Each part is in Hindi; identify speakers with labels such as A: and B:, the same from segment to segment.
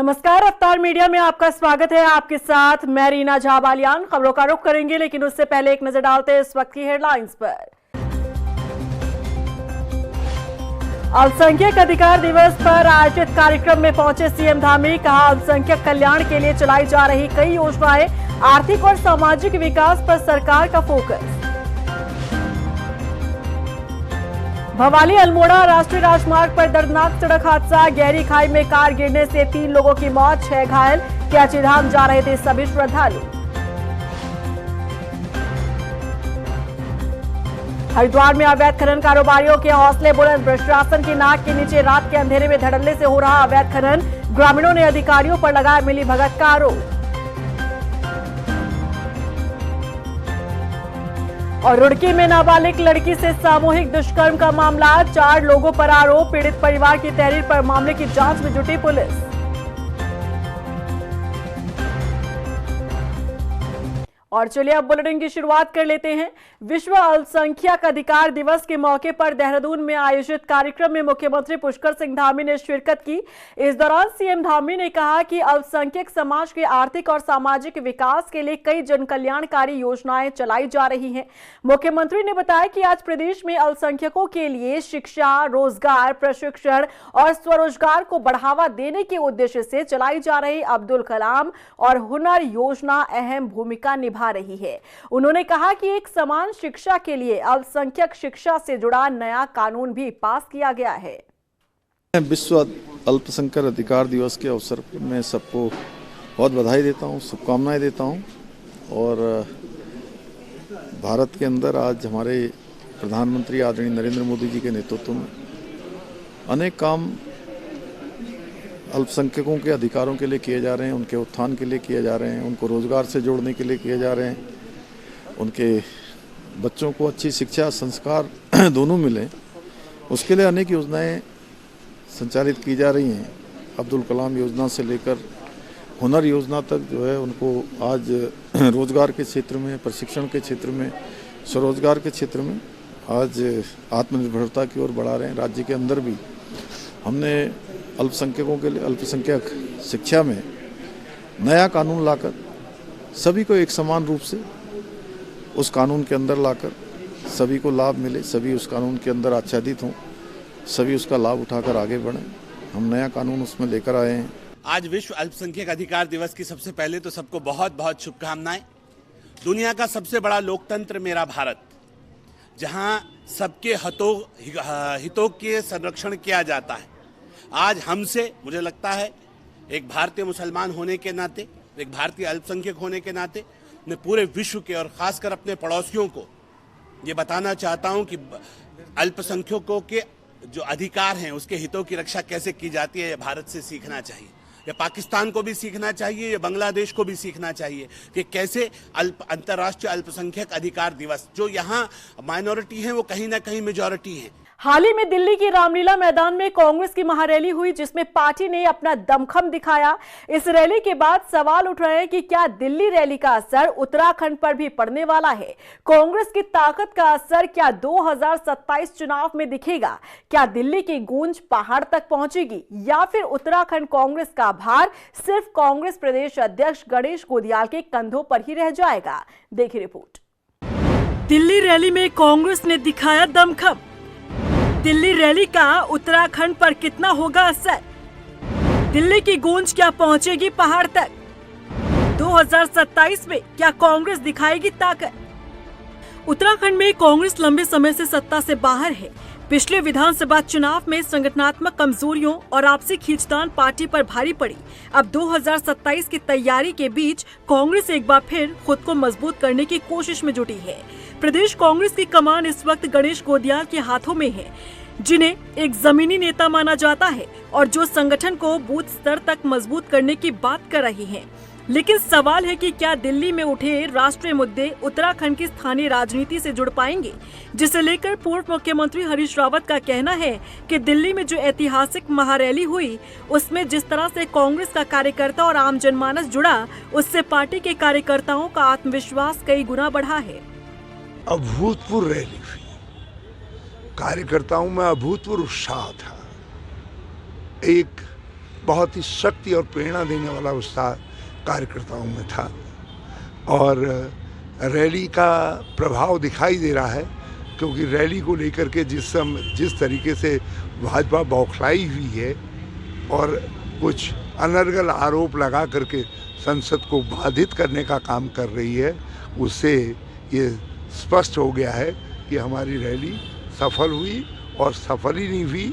A: नमस्कार, अवतार मीडिया में आपका स्वागत है। आपके साथ मैं रीना झा बालियान। खबरों का रुख करेंगे, लेकिन उससे पहले एक नजर डालते हैं इस वक्त की हेडलाइंस पर। अल्पसंख्यक अधिकार दिवस पर आयोजित कार्यक्रम में पहुंचे सीएम धामी। कहा, अल्पसंख्यक कल्याण के लिए चलाई जा रही कई योजनाएं, आर्थिक और सामाजिक विकास पर सरकार का फोकस। भवाली अल्मोड़ा राष्ट्रीय राजमार्ग पर दर्दनाक सड़क हादसा। गहरी खाई में कार गिरने से 3 लोगों की मौत, 6 घायल। कैची धाम जा रहे थे सभी श्रद्धालु। हरिद्वार में अवैध खनन कारोबारियों के हौसले बुलंद। प्रशासन की नाक के नीचे रात के अंधेरे में धड़ल्ले से हो रहा अवैध खनन। ग्रामीणों ने अधिकारियों पर लगाया मिलीभगत का आरोप। और रुड़की में नाबालिग लड़की से सामूहिक दुष्कर्म का मामला। 4 लोगों पर आरोप। पीड़ित परिवार की तहरीर पर मामले की जांच में जुटी पुलिस। और चलिए अब बुलेटिन की शुरुआत कर लेते हैं। विश्व अल्पसंख्यक अधिकार दिवस के मौके पर देहरादून में आयोजित कार्यक्रम में मुख्यमंत्री पुष्कर सिंह धामी ने शिरकत की। इस दौरान सीएम धामी ने कहा कि अल्पसंख्यक समाज के आर्थिक और सामाजिक विकास के लिए कई जनकल्याणकारी योजनाएं चलाई जा रही हैं। मुख्यमंत्री ने बताया कि आज प्रदेश में अल्पसंख्यकों के लिए शिक्षा, रोजगार, प्रशिक्षण और स्वरोजगार को बढ़ावा देने के उद्देश्य से चलाई जा रही अब्दुल कलाम और हुनर योजना अहम भूमिका निभा रही है। उन्होंने कहा कि एक समान शिक्षा के लिए अल्पसंख्यक शिक्षा से जुड़ा नया कानून भी पास किया गया है।
B: विश्व अल्पसंख्यक अधिकार दिवस के अवसर पर मैं सबको बहुत बधाई देता हूं, शुभकामनाएं देता हूं। और भारत के अंदर आज हमारे प्रधानमंत्री आदरणीय नरेंद्र मोदी जी के नेतृत्व में अनेक काम अल्पसंख्यकों के अधिकारों के लिए किए जा रहे हैं, उनके उत्थान के लिए किए जा रहे हैं, उनको रोजगार से जोड़ने के लिए किए जा रहे हैं, उनके बच्चों को अच्छी शिक्षा, संस्कार दोनों मिलें, उसके लिए अनेक योजनाएं संचालित की जा रही हैं। अब्दुल कलाम योजना से लेकर हुनर योजना तक जो है उनको आज रोजगार के क्षेत्र में, प्रशिक्षण के क्षेत्र में, स्वरोजगार के क्षेत्र में आज आत्मनिर्भरता की ओर बढ़ा रहे हैं। राज्य के अंदर भी हमने अल्पसंख्यकों के लिए अल्पसंख्यक शिक्षा में नया कानून लाकर सभी को एक समान रूप से उस कानून के अंदर लाकर सभी को लाभ मिले, सभी उस कानून के अंदर आच्छादित हों, सभी उसका लाभ उठाकर आगे बढ़ें। हम नया कानून उसमें लेकर आए हैं।
C: आज विश्व अल्पसंख्यक अधिकार दिवस की सबसे पहले तो सबको बहुत बहुत शुभकामनाएं। दुनिया का सबसे बड़ा लोकतंत्र मेरा भारत, जहां सबके हितों के संरक्षण किया जाता है। आज हमसे, मुझे लगता है, एक भारतीय मुसलमान होने के नाते, एक भारतीय अल्पसंख्यक होने के नाते, मैं पूरे विश्व के और खासकर अपने पड़ोसियों को ये बताना चाहता हूं कि अल्पसंख्यकों के जो अधिकार हैं उसके हितों की रक्षा कैसे की जाती है, ये भारत से सीखना चाहिए। ये पाकिस्तान को भी सीखना चाहिए, ये बांग्लादेश को भी सीखना चाहिए कि कैसे अंतर्राष्ट्रीय अल्पसंख्यक अधिकार दिवस, जो यहाँ माइनॉरिटी है वो कहीं ना कहीं मेजॉरिटी है।
A: हाल ही में दिल्ली की रामलीला मैदान में कांग्रेस की महारैली हुई, जिसमें पार्टी ने अपना दमखम दिखाया। इस रैली के बाद सवाल उठ रहे हैं कि क्या दिल्ली रैली का असर उत्तराखंड पर भी पड़ने वाला है? कांग्रेस की ताकत का असर क्या 2027 चुनाव में दिखेगा? क्या दिल्ली की गूंज पहाड़ तक पहुंचेगी, या फिर उत्तराखंड कांग्रेस का भार सिर्फ कांग्रेस प्रदेश अध्यक्ष गणेश गोदियाल के कंधों पर ही रह जाएगा? देखिए रिपोर्ट। दिल्ली रैली में कांग्रेस ने दिखाया दमखम। दिल्ली रैली का उत्तराखंड पर कितना होगा असर? दिल्ली की गूंज क्या पहुंचेगी पहाड़ तक? 2027 में क्या कांग्रेस दिखाएगी ताकत? उत्तराखंड में कांग्रेस लंबे समय से सत्ता से बाहर है। पिछले विधानसभा चुनाव में संगठनात्मक कमजोरियों और आपसी खींचतान पार्टी पर भारी पड़ी। अब 2027 की तैयारी के बीच कांग्रेस एक बार फिर खुद को मजबूत करने की कोशिश में जुटी है। प्रदेश कांग्रेस की कमान इस वक्त गणेश गोदियाल के हाथों में है, जिन्हें एक जमीनी नेता माना जाता है और जो संगठन को बूथ स्तर तक मजबूत करने की बात कर रही हैं। लेकिन सवाल है कि क्या दिल्ली में उठे राष्ट्रीय मुद्दे उत्तराखंड की स्थानीय राजनीति से जुड़ पाएंगे, जिसे लेकर पूर्व मुख्यमंत्री हरीश रावत का कहना है कि दिल्ली में जो ऐतिहासिक महारैली हुई, उसमें जिस तरह से कांग्रेस का कार्यकर्ता और आम जनमानस जुड़ा, उससे पार्टी के कार्यकर्ताओं का आत्मविश्वास कई गुना बढ़ा है।
D: अभूतपूर्व रैली हुई, कार्यकर्ताओं में अभूतपूर्व उत्साह था। एक बहुत ही शक्ति और प्रेरणा देने वाला उत्साह कार्यकर्ताओं में था और रैली का प्रभाव दिखाई दे रहा है, क्योंकि रैली को लेकर के जिस तरीके से भाजपा बौखलाई हुई है और कुछ अनर्गल आरोप लगा करके संसद को बाधित करने का काम कर रही है, उससे ये स्पष्ट हो गया है कि हमारी रैली सफल हुई और सफल ही नहीं हुई,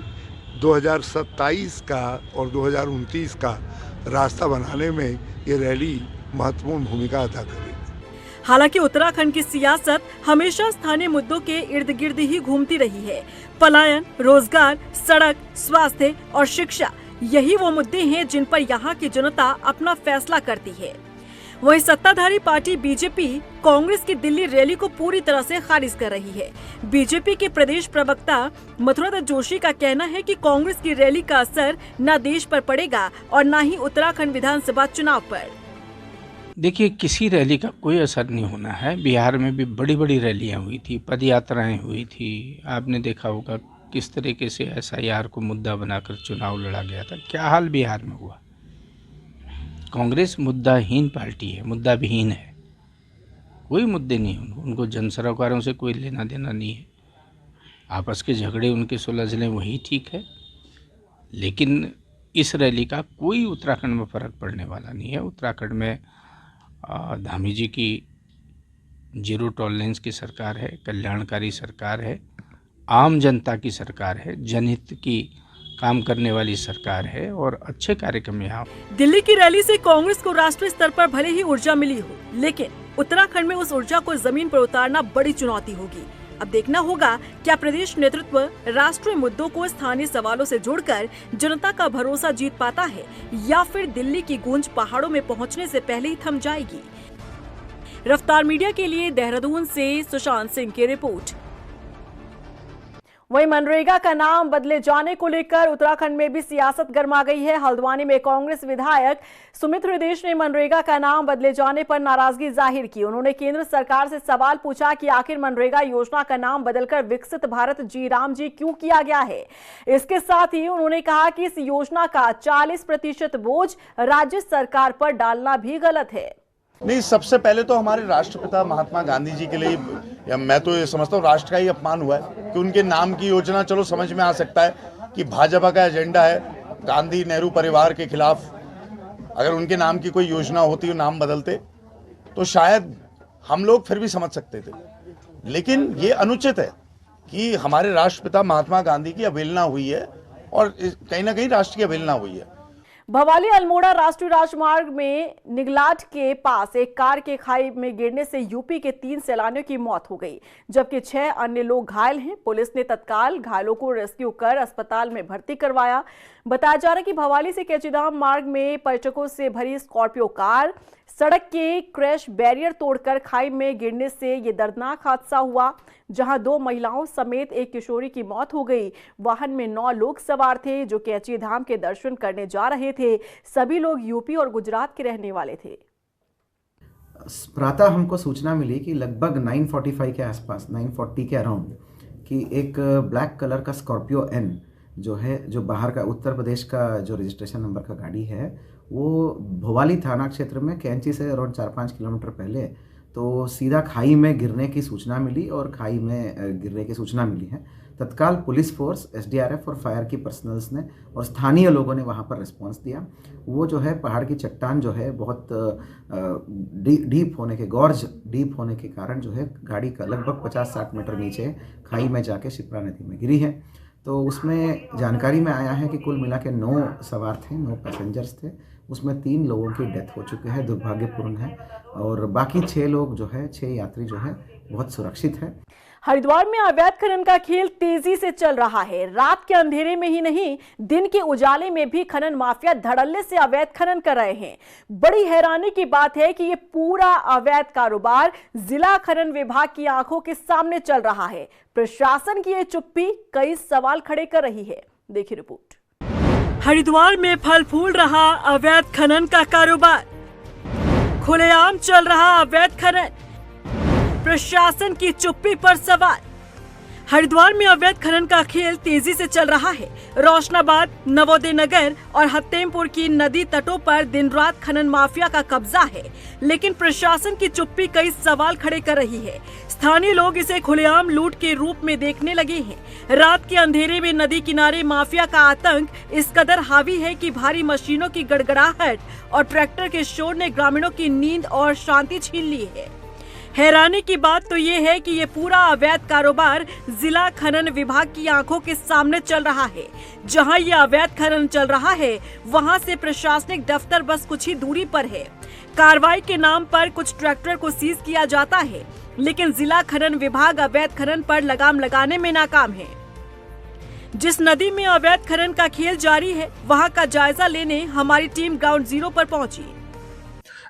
D: 2027 का और 2029 का रास्ता बनाने में ये रैली महत्वपूर्ण भूमिका अदा करेगी।
A: हालांकि उत्तराखंड की सियासत हमेशा स्थानीय मुद्दों के इर्द गिर्द ही घूमती रही है। पलायन, रोजगार, सड़क, स्वास्थ्य और शिक्षा, यही वो मुद्दे हैं जिन पर यहाँ की जनता अपना फैसला करती है। वहीं सत्ताधारी पार्टी बीजेपी कांग्रेस की दिल्ली रैली को पूरी तरह से खारिज कर रही है। बीजेपी के प्रदेश प्रवक्ता मथुरा जोशी का कहना है कि कांग्रेस की रैली का असर न देश पर पड़ेगा और न ही उत्तराखंड विधानसभा चुनाव पर।
E: देखिए, किसी रैली का कोई असर नहीं होना है। बिहार में भी बड़ी बड़ी रैलियां हुई थी, पद यात्राएं हुई थी। आपने देखा होगा किस तरीके से SIR को मुद्दा बनाकर चुनाव लड़ा गया था। क्या हाल बिहार में हुआ। कांग्रेस मुद्दाहीन पार्टी है, मुद्दा विहीन है, कोई मुद्दे नहीं। उनको जन सरोकारों से कोई लेना देना नहीं है। आपस के झगड़े उनके सुलझने वही ठीक है, लेकिन इस रैली का कोई उत्तराखंड में फ़र्क पड़ने वाला नहीं है। उत्तराखंड में धामी जी की जीरो टॉलरेंस की सरकार है, कल्याणकारी सरकार है, आम जनता की सरकार है, जनहित की काम करने वाली सरकार है और अच्छे कार्यक्रम यहाँ।
A: दिल्ली की रैली से कांग्रेस को राष्ट्रीय स्तर पर भले ही ऊर्जा मिली हो, लेकिन उत्तराखंड में उस ऊर्जा को जमीन पर उतारना बड़ी चुनौती होगी। अब देखना होगा क्या प्रदेश नेतृत्व राष्ट्रीय मुद्दों को स्थानीय सवालों से जोड़कर जनता का भरोसा जीत पाता है या फिर दिल्ली की गूंज पहाड़ों में पहुंचने से पहले ही थम जाएगी। रफ्तार मीडिया के लिए देहरादून से सुशांत सिंह की रिपोर्ट। वहीं मनरेगा का नाम बदले जाने को लेकर उत्तराखंड में भी सियासत गर्मा गई है। हल्द्वानी में कांग्रेस विधायक सुमित हृदेश ने मनरेगा का नाम बदले जाने पर नाराजगी जाहिर की। उन्होंने केंद्र सरकार से सवाल पूछा कि आखिर मनरेगा योजना का नाम बदलकर विकसित भारत जी राम जी क्यों किया गया है। इसके साथ ही उन्होंने कहा कि इस योजना का 40% बोझ राज्य सरकार पर डालना भी गलत है।
F: नहीं, सबसे पहले तो हमारे राष्ट्रपिता महात्मा गांधी जी के लिए, या मैं तो ये समझता हूँ राष्ट्र का ही अपमान हुआ है कि उनके नाम की योजना, चलो समझ में आ सकता है कि भाजपा का एजेंडा है गांधी नेहरू परिवार के खिलाफ। अगर उनके नाम की कोई योजना होती, नाम बदलते, तो शायद हम लोग फिर भी समझ सकते थे। लेकिन ये अनुचित है कि हमारे राष्ट्रपिता महात्मा गांधी की अवहेलना हुई है और कहीं ना कहीं राष्ट्र की अवहेलना हुई है।
A: भवाली अल्मोड़ा राष्ट्रीय राजमार्ग में निगलाट के पास एक कार के खाई में गिरने से यूपी के 3 सैलानियों की मौत हो गई, जबकि 6 अन्य लोग घायल हैं। पुलिस ने तत्काल घायलों को रेस्क्यू कर अस्पताल में भर्ती करवाया। बताया जा रहा है कि भवाली से कैचीधाम मार्ग में पर्यटकों से भरी स्कॉर्पियो कार सड़क के क्रैश बैरियर तोड़कर खाई में गिरने से ये दर्दनाक हादसा हुआ, जहां 2 महिलाओं समेत एक किशोरी की मौत हो गई। वाहन में 9 लोग सवार थे जो कैचीधाम के दर्शन करने जा रहे थे। सभी लोग यूपी और गुजरात के रहने वाले थे।
G: प्रातः हमको सूचना मिली कि लगभग 9:45 के आसपास, 9:40 के अराउंड, कि एक ब्लैक कलर का स्कॉर्पियो N जो है, जो बाहर का उत्तर प्रदेश का जो रजिस्ट्रेशन नंबर का गाड़ी है, वो भोवाली थाना क्षेत्र में कैंची से अराउंड 4-5 किलोमीटर पहले तो सीधा खाई में गिरने की सूचना मिली और खाई में गिरने की सूचना मिली है। तत्काल पुलिस फोर्स, SDRF और फायर की पर्सनल्स ने और स्थानीय लोगों ने वहाँ पर रिस्पांस दिया। वो जो है पहाड़ की चट्टान जो है बहुत डीप होने के, गॉर्ज डीप होने के कारण जो है गाड़ी का लगभग 50-60 मीटर नीचे खाई में जाके शिप्रा नदी में गिरी है। तो उसमें जानकारी में आया है कि कुल मिला के 9 सवार थे, 9 पैसेंजर्स थे। उसमें 3 लोगों की डेथ हो चुकी है, दुर्भाग्यपूर्ण है, और बाकी 6 लोग जो है, 6 यात्री जो है बहुत सुरक्षित है।
A: हरिद्वार में अवैध खनन का खेल तेजी से चल रहा है। रात के अंधेरे में ही नहीं, दिन के उजाले में भी खनन माफिया धड़ल्ले से अवैध खनन कर रहे हैं। बड़ी हैरानी की बात है कि ये पूरा अवैध कारोबार जिला खनन विभाग की आंखों के सामने चल रहा है। प्रशासन की ये चुप्पी कई सवाल खड़े कर रही है। देखिए रिपोर्ट। हरिद्वार में फल फूल रहा अवैध खनन का कारोबार, खुलेआम चल रहा अवैध खनन, प्रशासन की चुप्पी पर सवाल। हरिद्वार में अवैध खनन का खेल तेजी से चल रहा है। रोशनाबाद, नवोदय नगर और हत्तेमपुर की नदी तटों पर दिन रात खनन माफिया का कब्जा है, लेकिन प्रशासन की चुप्पी कई सवाल खड़े कर रही है। स्थानीय लोग इसे खुलेआम लूट के रूप में देखने लगे हैं। रात के अंधेरे में नदी किनारे माफिया का आतंक इस कदर हावी है कि भारी मशीनों की गड़गड़ाहट और ट्रैक्टर के शोर ने ग्रामीणों की नींद और शांति छीन ली है। हैरानी की बात तो ये है कि ये पूरा अवैध कारोबार जिला खनन विभाग की आंखों के सामने चल रहा है। जहां ये अवैध खनन चल रहा है, वहां से प्रशासनिक दफ्तर बस कुछ ही दूरी पर है। कार्रवाई के नाम पर कुछ ट्रैक्टर को सीज किया जाता है, लेकिन जिला खनन विभाग अवैध खनन पर लगाम लगाने में नाकाम है। जिस नदी में अवैध खनन का खेल जारी है, वहां का जायजा लेने हमारी टीम ग्राउंड जीरो पर पहुंची।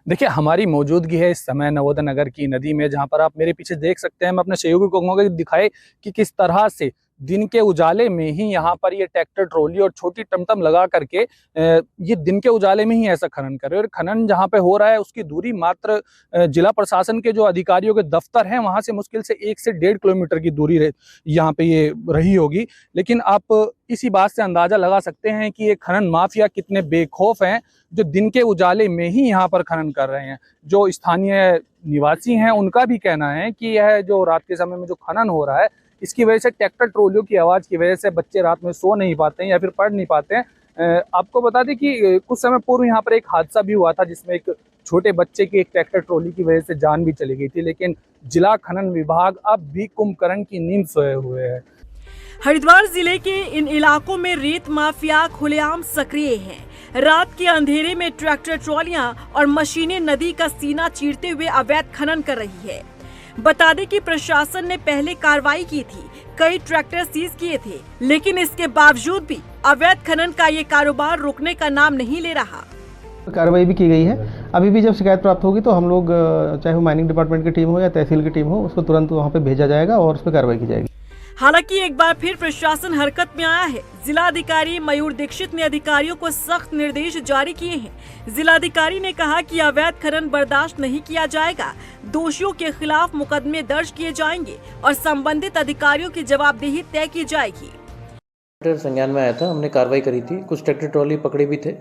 H: देखिए, हमारी मौजूदगी है इस समय नवोदय नगर की नदी में, जहां पर आप मेरे पीछे देख सकते हैं। मैं अपने सहयोगी को कहूंगा कि दिखाए कि किस तरह से दिन के उजाले में ही यहाँ पर ये ट्रैक्टर ट्रॉली और छोटी टमटम लगा करके ये दिन के उजाले में ही ऐसा खनन कर रहे हैं। और खनन जहाँ पे हो रहा है उसकी दूरी मात्र जिला प्रशासन के जो अधिकारियों के दफ्तर हैं वहाँ से मुश्किल से 1 से 1.5 किलोमीटर की दूरी यहाँ पे ये रही होगी। लेकिन आप इसी बात से अंदाजा लगा सकते हैं कि ये खनन माफिया कितने बेखौफ हैं, जो दिन के उजाले में ही यहाँ पर खनन कर रहे हैं। जो स्थानीय निवासी हैं उनका भी कहना है कि यह जो रात के समय में जो खनन हो रहा है, इसकी वजह से ट्रैक्टर ट्रॉलियों की आवाज़ की वजह से बच्चे रात में सो नहीं पाते हैं या फिर पढ़ नहीं पाते हैं। आपको बता दें कि कुछ समय पूर्व यहाँ पर एक हादसा भी हुआ था, जिसमें एक छोटे बच्चे की एक ट्रैक्टर ट्रॉली की वजह से जान भी चली गई थी। लेकिन जिला खनन विभाग अब भी कुंभकर्ण की नींद सोए हुए है।
A: हरिद्वार जिले के इन इलाकों में रेत माफिया खुलेआम सक्रिय हैं। रात के अंधेरे में ट्रैक्टर ट्रॉलियां और मशीनें नदी का सीना चीरते हुए अवैध खनन कर रही है। बता दें कि प्रशासन ने पहले कार्रवाई की थी, कई ट्रैक्टर सीज किए थे, लेकिन इसके बावजूद भी अवैध खनन का ये कारोबार रुकने का नाम नहीं ले रहा।
I: कार्रवाई भी की गई है। अभी भी जब शिकायत प्राप्त होगी तो हम लोग, चाहे वो माइनिंग डिपार्टमेंट की टीम हो या तहसील की टीम हो, उसको तुरंत वहाँ पे भेजा जाएगा और उस पर कार्रवाई की जाएगी।
A: हालांकि एक बार फिर प्रशासन हरकत में आया है। जिलाधिकारी मयूर दीक्षित ने अधिकारियों को सख्त निर्देश जारी किए हैं। जिलाधिकारी ने कहा कि अवैध खनन बर्दाश्त नहीं किया जाएगा, दोषियों के खिलाफ मुकदमे दर्ज किए जाएंगे और संबंधित अधिकारियों की जवाबदेही तय की जाएगी।
J: मैटर संज्ञान में आया था, हमने कार्रवाई करी थी, कुछ ट्रैक्टर ट्रॉली पकड़े भी थे।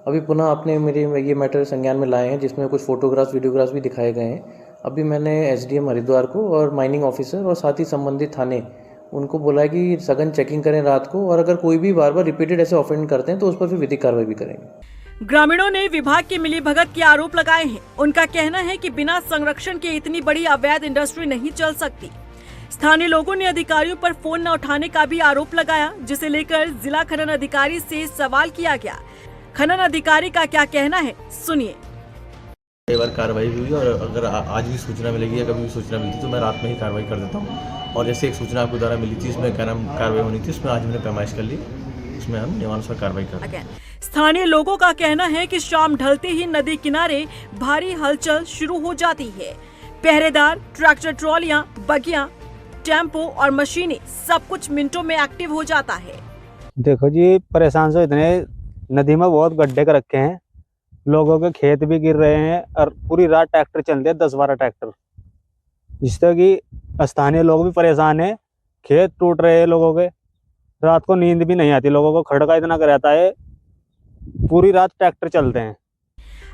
J: अभी पुनः आपने मेरे ये मैटर संज्ञान में लाए हैं, जिसमें कुछ फोटोग्राफ्स वीडियोग्राफ्स भी दिखाए गए हैं। अभी मैंने SDM हरिद्वार को और माइनिंग ऑफिसर और साथ ही संबंधित थाने उनको बोला है कि सघन चेकिंग करें रात को, और अगर कोई भी बार बार रिपीटेड ऐसे ऑफेंड करते हैं तो उस पर फिर विधिक कार्रवाई भी करेंगे।
A: ग्रामीणों ने विभाग की मिलीभगत के आरोप लगाए हैं। उनका कहना है कि बिना संरक्षण के इतनी बड़ी अवैध इंडस्ट्री नहीं चल सकती। स्थानीय लोगों ने अधिकारियों पर फोन न उठाने का भी आरोप लगाया, जिसे लेकर जिला खनन अधिकारी से सवाल किया गया। खनन अधिकारी का क्या कहना है, सुनिए।
K: कई बार कार्रवाई भी हुई और अगर आज भी सूचना मिलेगी या कभी भी सूचना मिलती तो मैं रात में ही कार्रवाई कर देता हूँ। और जैसे एक सूचना आपको द्वारा मिली थी, इसमें क्या नाम कार्रवाई होनी थी, उसमें आज हमने पैमाइश कर ली, उसमें हम नियमानुसार कार्रवाई कर रहे हैं।
A: स्थानीय लोगों का कहना है कि शाम ढलते ही नदी किनारे भारी हलचल शुरू हो जाती है। पहरेदार, ट्रैक्टर ट्रॉलियां, बगियां, टेम्पो और मशीनें, सब कुछ मिनटों में एक्टिव हो जाता है।
L: देखो जी, परेशान से इतने नदी में बहुत गड्ढे कर रखे हैं, लोगों के खेत भी गिर रहे हैं और पूरी रात ट्रैक्टर चल रहे हैं, 10-12 ट्रैक्टर, जिससे कि स्थानीय लोग भी परेशान हैं। खेत टूट रहे हैं लोगों के, रात को नींद भी नहीं आती लोगों को, खड़का इतना कर रहता है, पूरी रात ट्रैक्टर चलते हैं।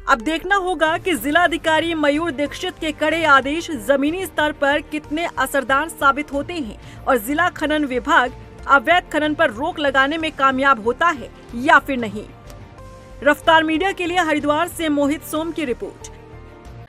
A: अब देखना होगा कि जिलाधिकारी मयूर दीक्षित के कड़े आदेश जमीनी स्तर पर कितने असरदार साबित होते हैं और जिला खनन विभाग अवैध खनन पर रोक लगाने में कामयाब होता है या फिर नहीं। रफ्तार मीडिया के लिए हरिद्वार से मोहित सोम की रिपोर्ट।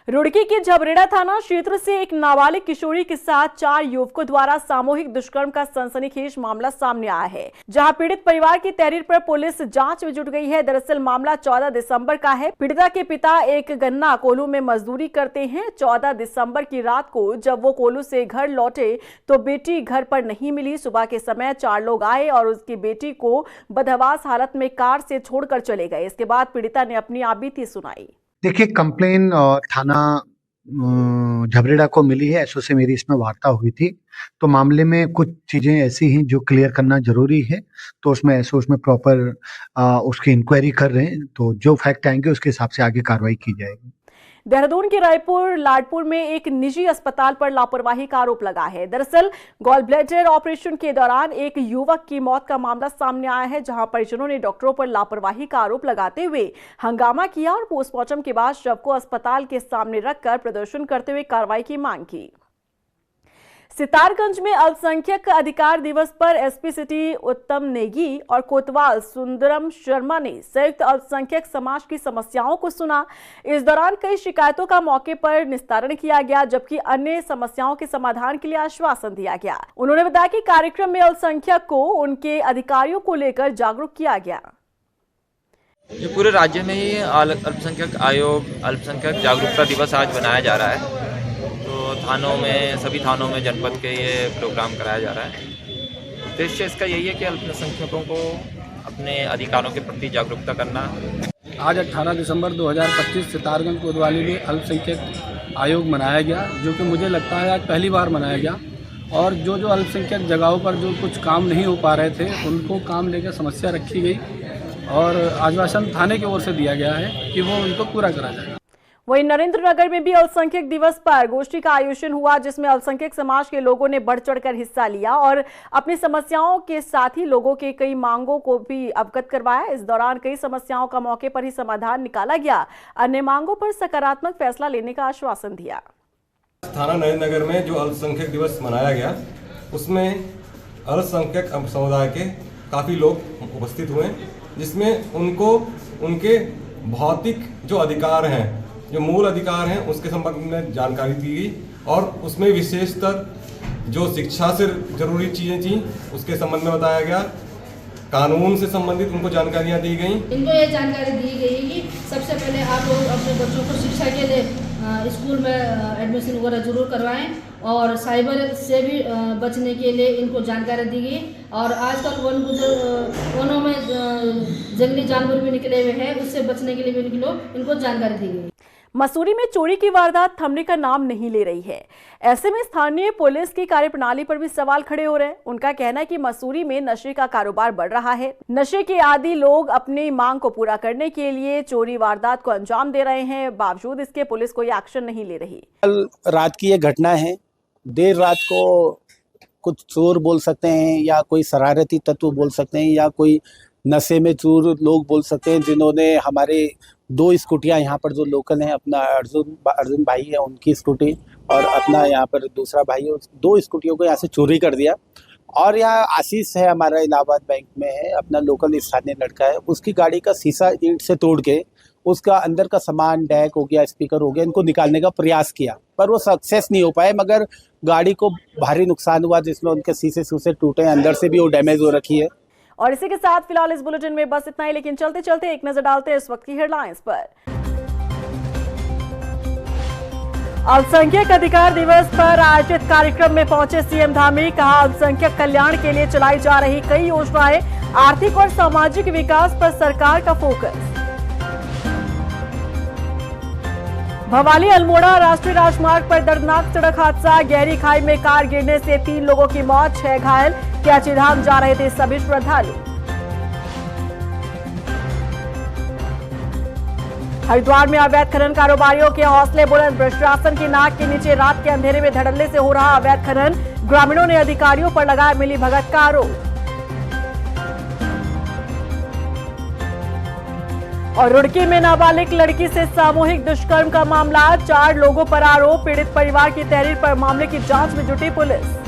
A: रुड़की के झबरेड़ा थाना क्षेत्र से एक नाबालिग किशोरी के साथ 4 युवकों द्वारा सामूहिक दुष्कर्म का सनसनीखेज मामला सामने आया है, जहां पीड़ित परिवार की तहरीर पर पुलिस जांच में जुट गई है। दरअसल मामला 14 दिसंबर का है। पीड़िता के पिता एक गन्ना कोल्हू में मजदूरी करते हैं। 14 दिसंबर की रात को जब वो कोल्हू से घर लौटे तो बेटी घर पर नहीं मिली। सुबह के समय 4 लोग आए और उसकी बेटी को बदहवास हालत में कार से छोड़कर चले गए। इसके बाद पीड़िता ने अपनी आपबीती सुनाई।
M: देखिए, कंप्लेन थाना झबरेड़ा को मिली है। एसओ से मेरी इसमें वार्ता हुई थी, तो मामले में कुछ चीजें ऐसी हैं जो क्लियर करना जरूरी है, तो उसमें एसओ उसमें प्रॉपर उसकी इंक्वायरी कर रहे हैं, तो जो फैक्ट आएंगे उसके हिसाब से आगे कार्रवाई की जाएगी।
A: देहरादून के रायपुर लाडपुर में एक निजी अस्पताल पर लापरवाही का आरोप लगा है। दरअसल गॉल ब्लैडर ऑपरेशन के दौरान एक युवक की मौत का मामला सामने आया है, जहां परिजनों ने डॉक्टरों पर लापरवाही का आरोप लगाते हुए हंगामा किया और पोस्टमार्टम के बाद शव को अस्पताल के सामने रखकर प्रदर्शन करते हुए कार्रवाई की मांग की। सितारगंज में अल्पसंख्यक अधिकार दिवस पर एसपी सिटी उत्तम नेगी और कोतवाल सुंदरम शर्मा ने संयुक्त अल्पसंख्यक समाज की समस्याओं को सुना। इस दौरान कई शिकायतों का मौके पर निस्तारण किया गया, जबकि अन्य समस्याओं के समाधान के लिए आश्वासन दिया गया। उन्होंने बताया कि कार्यक्रम में अल्पसंख्यक को उनके अधिकारियों को लेकर जागरूक किया गया।
N: ये पूरे राज्य में ही अल्पसंख्यक आयोग अल्पसंख्यक जागरूकता दिवस आज मनाया जा रहा है। थानों में, सभी थानों में जनपद के ये प्रोग्राम कराया जा रहा है। उद्देश्य इसका यही है कि अल्पसंख्यकों को अपने अधिकारों के प्रति जागरूकता करना।
O: आज 18 दिसंबर 2025 सितारगंज कोतवाली में अल्पसंख्यक आयोग मनाया गया, जो कि मुझे लगता है आज पहली बार मनाया गया। और जो अल्पसंख्यक जगहों पर जो कुछ काम नहीं हो पा रहे थे, उनको काम लेकर समस्या रखी गई और आश्वासन थाने की ओर से दिया गया है कि वो उनको पूरा करा जाएगा।
A: वहीं नरेंद्रनगर में भी अल्पसंख्यक दिवस पर गोष्ठी का आयोजन हुआ, जिसमें अल्पसंख्यक समाज के लोगों ने बढ़ चढ़कर हिस्सा लिया और अपनी समस्याओं के साथ ही लोगों के कई मांगों को भी अवगत करवाया। इस दौरान कई समस्याओं का मौके पर ही समाधान निकाला गया, अन्य मांगों पर सकारात्मक फैसला लेने का आश्वासन दिया।
P: थाना नरेंद्रनगर में जो अल्पसंख्यक दिवस मनाया गया, उसमें अल्पसंख्यक समुदाय के काफ़ी लोग उपस्थित हुए, जिसमें उनको उनके भौतिक जो अधिकार हैं, जो मूल अधिकार हैं, उसके संबंध में जानकारी दी गई और उसमें विशेषतर जो शिक्षा से जरूरी चीज़ें थी उसके संबंध में बताया गया। कानून से संबंधित उनको जानकारियाँ दी गई। इनको ये जानकारी दी गई कि सबसे पहले आप लोग अपने बच्चों को शिक्षा के लिए स्कूल में एडमिशन वगैरह जरूर करवाएं और साइबर से भी बचने के लिए इनको जानकारी दी गई। और आजकल वनों में जंगली जानवर भी निकले हुए हैं, उससे बचने के लिए भी इनको जानकारी दी गई।
A: मसूरी में चोरी की वारदात थमने का नाम नहीं ले रही है। ऐसे में स्थानीय पुलिस की कार्यप्रणाली पर भी सवाल खड़े हो रहे हैं। उनका कहना है कि मसूरी में नशे का कारोबार बढ़ रहा है। नशे के आदी लोग अपनी मांग को पूरा करने के लिए चोरी वारदात को अंजाम दे रहे हैं, बावजूद इसके पुलिस कोई एक्शन नहीं ले रही।
Q: कल रात की ये घटना है। देर रात को कुछ चोर बोल सकते हैं या कोई शरारती तत्व बोल सकते हैं या कोई नशे में चूर लोग बोल सकते हैं, जिन्होंने हमारे 2 स्कूटियाँ यहाँ पर जो लोकल हैं, अपना अर्जुन भाई है उनकी स्कूटी और अपना यहाँ पर दूसरा भाई है, 2 स्कूटियों को यहाँ से चोरी कर दिया। और यहाँ आशीष है, हमारा इलाहाबाद बैंक में है, अपना लोकल स्थानीय लड़का है, उसकी गाड़ी का शीशा ईंट से तोड़ के उसका अंदर का सामान, डैक हो गया, स्पीकर हो गया, इनको निकालने का प्रयास किया, पर वो सक्सेस नहीं हो पाए। मगर गाड़ी को भारी नुकसान हुआ, जिसमें उनके शीशे टूटे, अंदर से भी वो डैमेज हो रखी है।
A: और इसी के साथ फिलहाल इस बुलेटिन में बस इतना ही, लेकिन चलते चलते एक नजर डालते हैं इस वक्त की हेडलाइंस पर। अल्पसंख्यक अधिकार दिवस पर आयोजित कार्यक्रम में पहुंचे सीएम धामी, कहा अल्पसंख्यक कल्याण के लिए चलाई जा रही कई योजनाएं, आर्थिक और सामाजिक विकास पर सरकार का फोकस। भवाली अल्मोड़ा राष्ट्रीय राजमार्ग पर दर्दनाक सड़क हादसा, गहरी खाई में कार गिरने से 3 लोगों की मौत, 6 घायल, कैचीधाम जा रहे थे सभी श्रद्धालु। हरिद्वार में अवैध खनन कारोबारियों के हौसले बुलंद, प्रशासन की नाक के नीचे रात के अंधेरे में धड़ल्ले से हो रहा अवैध खनन, ग्रामीणों ने अधिकारियों पर लगाया मिलीभगत का आरोप। और रुड़की में नाबालिग लड़की से सामूहिक दुष्कर्म का मामला, 4 लोगों पर आरोप, पीड़ित परिवार की तहरीर पर मामले की जांच में जुटी पुलिस।